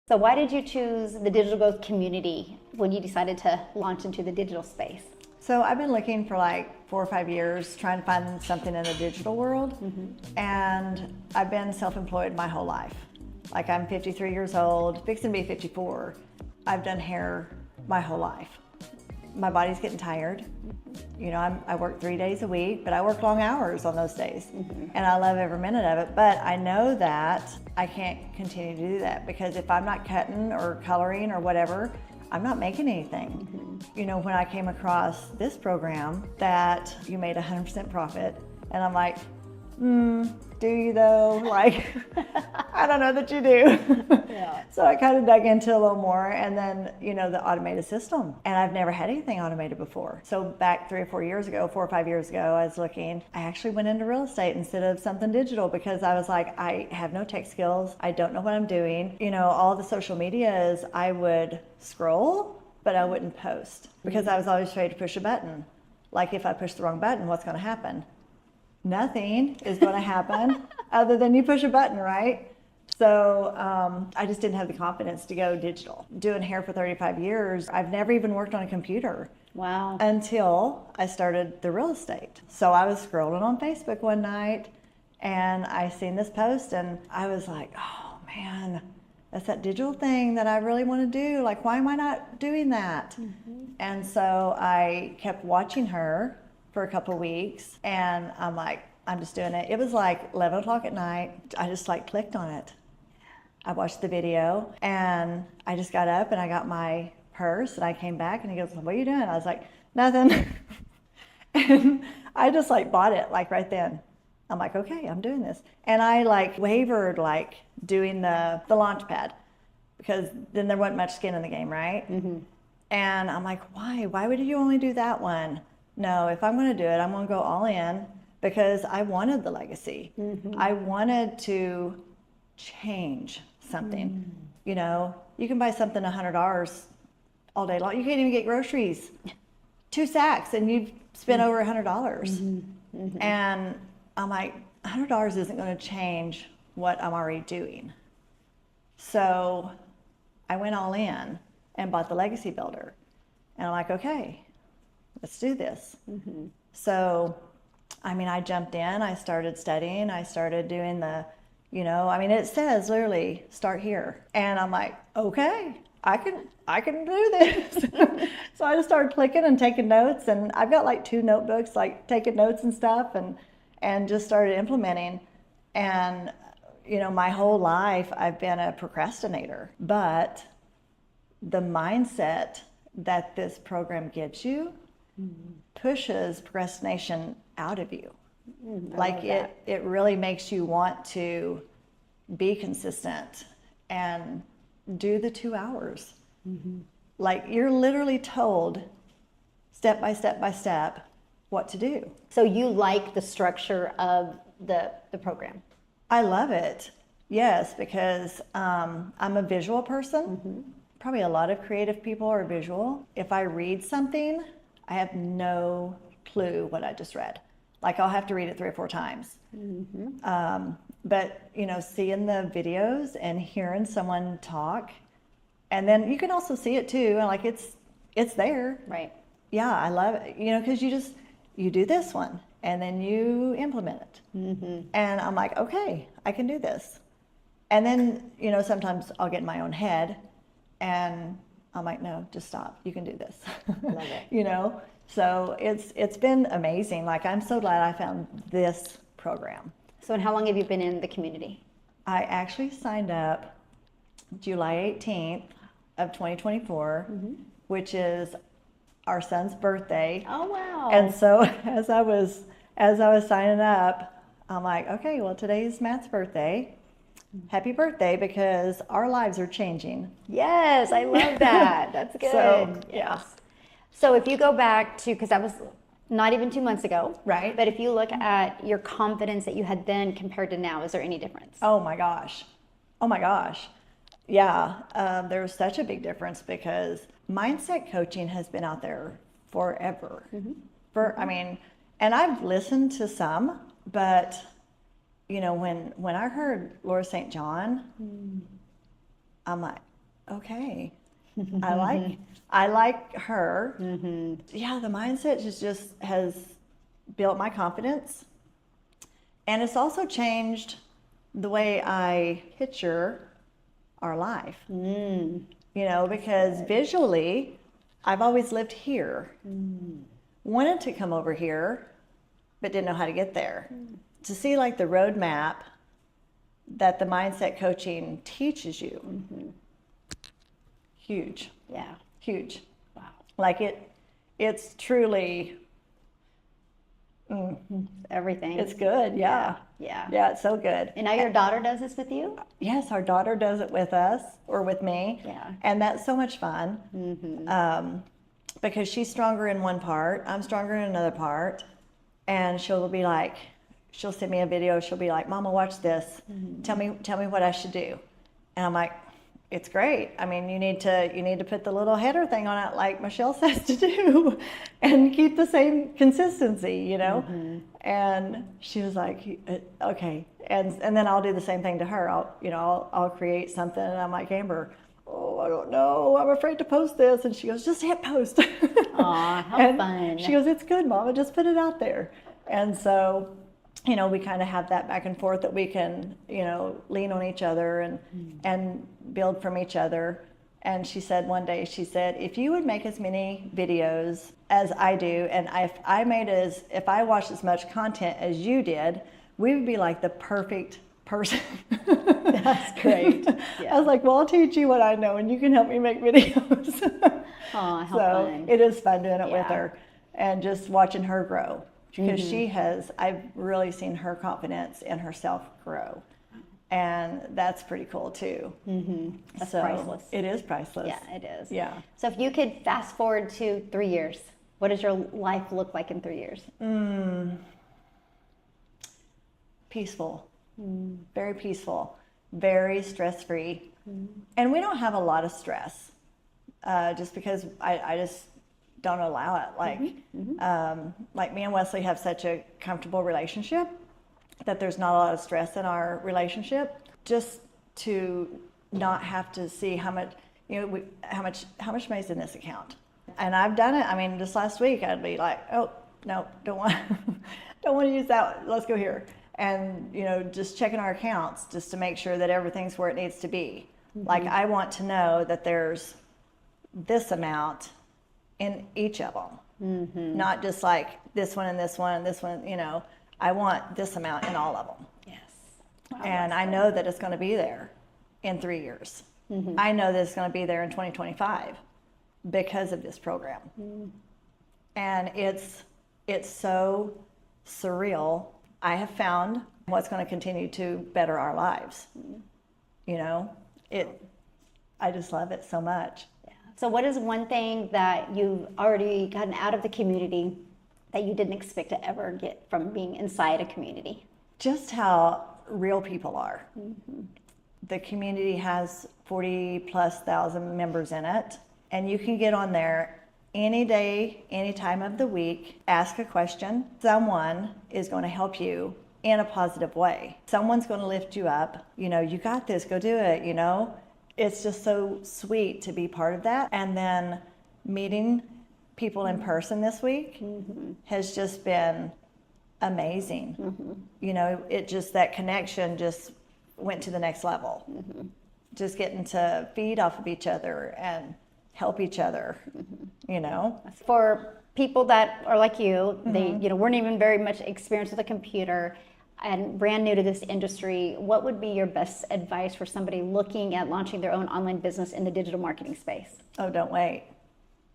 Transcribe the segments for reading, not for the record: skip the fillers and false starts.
So why did you choose the digital growth community when you decided to launch into the digital space? So I've been looking for like 4 or 5 years trying to find something in the digital world. And I've been self-employed my whole life. Like I'm 53 years old, fixing to be 54. I've done hair my whole life. My body's getting tired. You know, I work 3 days a week, but I work long hours on those days. And I love every minute of it. But I know that I can't continue to do that because if I'm not cutting or coloring or whatever, I'm not making anything. You know, when I came across this program that you made 100% profit, and I'm like, do you though? Like, I don't know that you do. Yeah. So I kind of dug into a little more, and then, you know, the automated system. And I've never had anything automated before. So back 3 or 4 years ago, 4 or 5 years ago, I was looking, I actually went into real estate instead of something digital because I was like, I have no tech skills. I don't know what I'm doing. You know, all the social media is I would scroll, but I wouldn't post because I was always afraid to push a button. Like if I push the wrong button, what's going to happen? Nothing is going to happen other than you push a button, right? So I just didn't have the confidence to go digital. Doing hair for 35 years, I've never even worked on a computer. Wow. Until I started the real estate. So I was scrolling on Facebook one night and I seen this post and I was like, oh man, that's that digital thing that I really want to do. Like, why am I not doing that? And so I kept watching her for a couple of weeks and I'm like, I'm just doing it. It was like 11 o'clock at night. I just like clicked on it. I watched the video and I just got up and I got my purse and I came back and he goes, what are you doing? I was like, nothing. And I just like bought it like right then. I'm like, okay, I'm doing this. And I like wavered like doing the launch pad because then there wasn't much skin in the game, right? And I'm like, why would you only do that one? No, if I'm going to do it, I'm going to go all in because I wanted the legacy. I wanted to change something. You know, you can buy something $100 all day long. You can't even get groceries. 2 sacks and you've spent over $100. And I'm like, $100 isn't going to change what I'm already doing. So I went all in and bought the legacy builder. And I'm like, okay, let's do this. So, I mean, I jumped in, I started studying, I started doing the, you know, I mean, it says literally start here. And I'm like, okay, I can do this. So I just started clicking and taking notes and I've got like 2 notebooks, like taking notes and stuff and just started implementing. And, you know, my whole life I've been a procrastinator, but the mindset that this program gives you pushes procrastination out of you. Like it really makes you want to be consistent and do the 2 hours. Like you're literally told step by step by step what to do. So you like the structure of the program? I love it. Yes, because I'm a visual person. Probably a lot of creative people are visual. If I read something, I have no clue what I just read. Like I'll have to read it 3 or 4 times. But you know, seeing the videos and hearing someone talk, and then you can also see it too, and like it's there. Right. Yeah, I love it. You know, because you do this one and then you implement it. And I'm like, okay, I can do this. And then, you know, sometimes I'll get in my own head and I'm like, no, just stop. You can do this. Love it. You know, so it's been amazing. Like, I'm so glad I found this program. So, and how long have you been in the community? I actually signed up July 18th of 2024, which is our son's birthday. Oh, wow. And so as I was signing up, I'm like, okay, well, today's Matt's birthday. Happy birthday, because our lives are changing. Yes, I love that. That's good. So, yeah. So if you go back to, because that was not even 2 months ago. Right. But if you look at your confidence that you had then compared to now, is there any difference? Oh my gosh. Oh my gosh. Yeah, there was such a big difference because mindset coaching has been out there forever. I mean, and I've listened to some, but you know, when I heard Laura St. John, I'm like, okay, I like her. Yeah, the mindset just has built my confidence, and it's also changed the way I picture our life. You know, because visually, I've always lived here. Wanted to come over here, but didn't know how to get there. To see like the roadmap that the mindset coaching teaches you, huge. Yeah. Huge. Wow. Like it's truly, Everything. it's good. Yeah. Yeah. Yeah, it's so good. And now your daughter does this with you? Yes, our daughter does it with us or with me. Yeah. And that's so much fun. Because she's stronger in one part, I'm stronger in another part. And she'll be like, she'll send me a video, she'll be like, Mama, watch this. Tell me what I should do. And I'm like, it's great. I mean, you need to put the little header thing on it like Michelle says to do and keep the same consistency, you know? And she was like, okay. And then I'll do the same thing to her. I'll create something and I'm like, Amber, oh, I don't know. I'm afraid to post this. And she goes, just hit post. Aw, how fun. She goes, it's good, Mama, just put it out there. And so, you know, we kind of have that back and forth that we can, you know, lean on each other and build from each other. And she said one day, she said, if you would make as many videos as I do, and if I watched as much content as you did, we would be like the perfect person. That's great. Yeah. I was like, well, I'll teach you what I know and you can help me make videos. Aw, how So fun. it is fun doing it with Yeah. her and just watching her grow. Because I've really seen her confidence in herself grow. And that's pretty cool too. That's So priceless. it is priceless. Yeah, it is. Yeah. So if you could fast forward to 3 years, what does your life look like in 3 years? Peaceful. Very peaceful. Very stress-free. And we don't have a lot of stress just because I just don't allow it. Like me and Wesley have such a comfortable relationship that there's not a lot of stress in our relationship. Just to not have to see how much, you know, how much money's in this account. And I've done it. I mean, just last week I'd be like, oh no, don't want to use that. Let's go here. And you know, just checking our accounts just to make sure that everything's where it needs to be. Like I want to know that there's this amount in each of them, not just like this one and this one and this one, you know, I want this amount in all of them. Yes. And I know that it's going to be there in 3 years. I know that it's going to be there in 2025 because of this program. And it's so surreal. I have found what's going to continue to better our lives. You know, I just love it so much. So what is one thing that you've already gotten out of the community that you didn't expect to ever get from being inside a community? Just how real people are. The community has 40,000+ members in it, and you can get on there any day, any time of the week, ask a question. Someone is going to help you in a positive way. Someone's going to lift you up. You know, you got this, go do it, you know. It's just so sweet to be part of that. And then meeting people in person this week has just been amazing. You know, that connection just went to the next level. Just getting to feed off of each other and help each other, you know. For people that are like you, they weren't even very much experienced with a computer and brand new to this industry, what would be your best advice for somebody looking at launching their own online business in the digital marketing space? Oh, don't wait.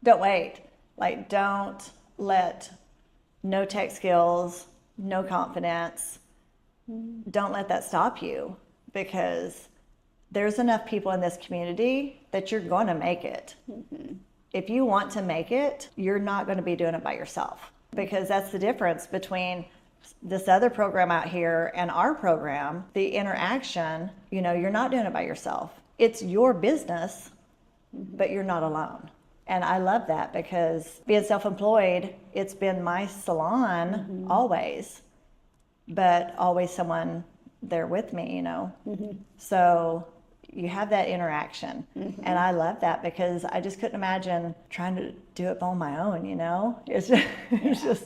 Don't wait. Like, don't let no tech skills, no confidence, don't let that stop you, because there's enough people in this community that you're going to make it. If you want to make it, you're not going to be doing it by yourself, because that's the difference between this other program out here and our program. The interaction, you know, you're not doing it by yourself. It's your business, but you're not alone. And I love that, because being self-employed, it's been my salon always, but always someone there with me, you know. So you have that interaction. And I love that because I just couldn't imagine trying to do it on my own, you know? It's just, it's just,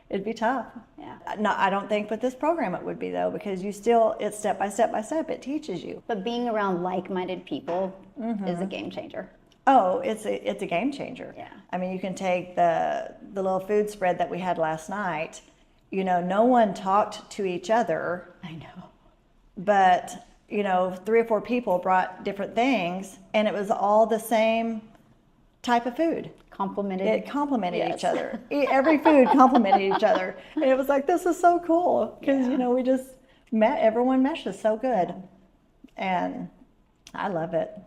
it'd be tough. Yeah. No, I don't think with this program it would be though, because you still, it's step by step by step, it teaches you. But being around like-minded people is a game changer. Oh, it's a game changer. Yeah. I mean, you can take the little food spread that we had last night. You know, no one talked to each other, I know. but, you know, 3 or 4 people brought different things, and it was all the same type of food. Complimented. It complemented Yes. each other. Every food complemented each other. And it was like, this is so cool, because, you know, we just everyone meshes so good. And I love it.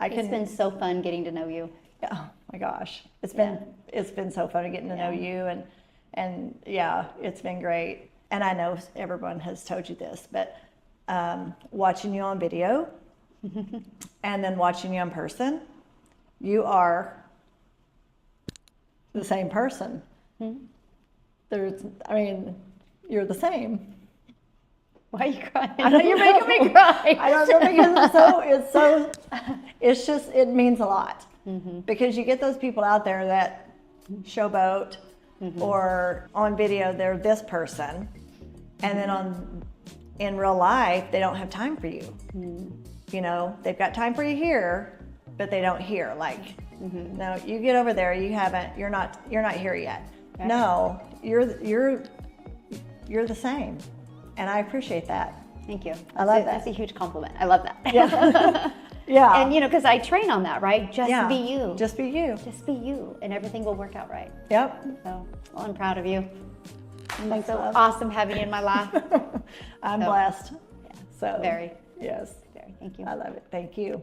It's been so fun getting to know you. Oh my gosh, it's been so fun getting to know you, and yeah, it's been great. And I know everyone has told you this, but watching you on video and then watching you in person, you are the same person. I mean, you're the same. Why are you crying? I don't You're know. making me cry. I don't know, because it's just, it means a lot. Because you get those people out there that showboat, or on video they're this person, and then in real life they don't have time for you. You know, they've got time for you here, but they don't here. Like, no, you get over there, you're not here yet. Okay. No, you're the same. And I appreciate that. Thank you. I love that. That's a huge compliment. I love that. Yeah. Yeah. And you know, because I train on that, right? Just be you. Just be you. Just be you, and everything will work out right. Yep. So, well, I'm proud of you. Thanks, So love. awesome having you in my life. I'm blessed. Yeah. So Very. yes. Very. Thank you. I love it. Thank you.